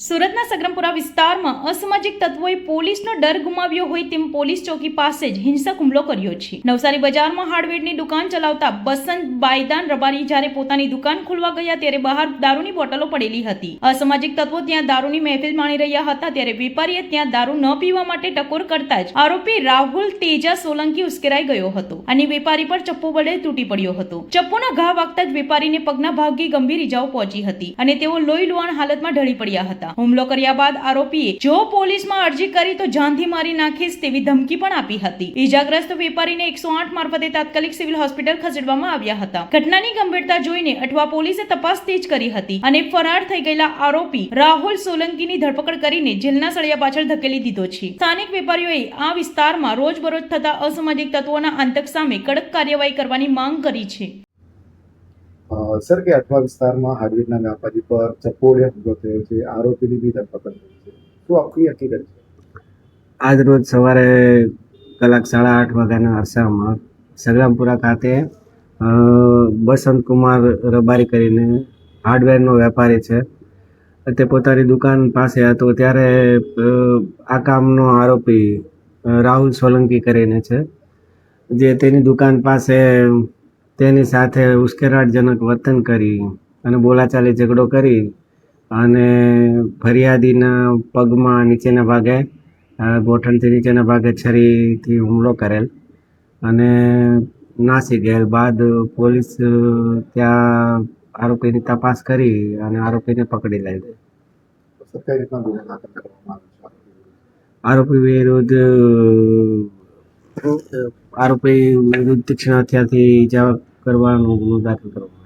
સુરતના સગ્રમપુરા વિસ્તારમાં અસામાજિક તત્વોએ પોલીસનો ડર ગુમાવ્યો હોય તેમ પોલીસ ચોકી પાસે જ હિંસક હુમલો કર્યો છે। નવસારી બજારમાં હાર્ડવેરની દુકાન ચલાવતા બસંત બાયદાન રબારી જ્યારે પોતાની દુકાન ખોલવા ગયા ત્યારે બહાર દારૂની બોટલો પડેલી હતી। અસામાજિક તત્વો ત્યાં દારૂની મહેફિલ માણી રહ્યા હતા ત્યારે વેપારીએ ત્યાં દારૂ ન પીવા માટે ટકોર કરતા જ આરોપી રાહુલ તેજા સોલંકી ઉશ્કેરાઈ ગયો હતો અને વેપારી પર ચપ્પુ વડે તૂટી પડ્યો હતો। ચપ્પુના ઘા વાગતા જ વેપારીને પગના ભાગે ગંભીર ઈજાઓ પહોંચી હતી અને તેઓ લોહી લુહાણ હાલતમાં ઢળી પડ્યા હતા। હુમલો કર્યા બાદ આરોપીએ જો પોલીસમાં અરજી કરી તો જાનથી મારી નાખીશ તેવી ધમકી પણ આપી હતી। ઈજાગ્રસ્ત વેપારીને 108 મારફતે તાત્કાલિક સિવિલ હોસ્પિટલ ખસેડવામાં આવ્યા હતા। ઘટનાની ગંભીરતા જોઈને અઠવા પોલીસે તપાસ તેજ કરી હતી અને ફરાર થઈ ગયેલા આરોપી રાહુલ સોલંકીની ધરપકડ કરીને જેલના સળિયા પાછળ ધકેલી દીધો છે। સ્થાનિક વેપારીઓએ આ વિસ્તારમાં રોજબરોજ થતા અસામાજિક તત્વોના આતંક સામે કડક કાર્યવાહી કરવાની માંગ કરી છે। સર કે અઠવા વિસ્તારમાં હાર્ડવેરના વ્યાપારી પર ચપ્પુ વડે હુમલો થયો છે, આરોપીની બી ધરપકડ થઈ છે, શું આખી હકીકત છે? આજ રોજ સવારે 8:30 વાગ્યાના અરસામાં સગ્રામપુરા ખાતે બસંતકુમાર રબારી કરીને હાર્ડવેરનો વેપારી છે, તે પોતાની દુકાન પાસે હતો ત્યારે આ કામનો આરોપી રાહુલ સોલંકી કરીને છે, જે તેની દુકાન પાસે તેની સાથે ઉશ્કેરાટજનક વર્તન કરી અને બોલાચાલી ઝઘડો કરી અને ફરિયાદીના પગમાં નીચેના ભાગે ગોઠણથી નીચેના ભાગે છરીથી હુમલો કરેલ અને નાસી ગયેલ બાદ પોલીસ ત્યાં આરોપીની તપાસ કરી અને આરોપીને પકડી લીધો। સર કઈ રીતના ગુનો દાખલ કરવામાં આવ્યો છે? આરોપી વિરુદ્ધ તીક્ષ્ણ હથિયારથી ઈજા કરવાનો ગુનો દાખલ કરવામાં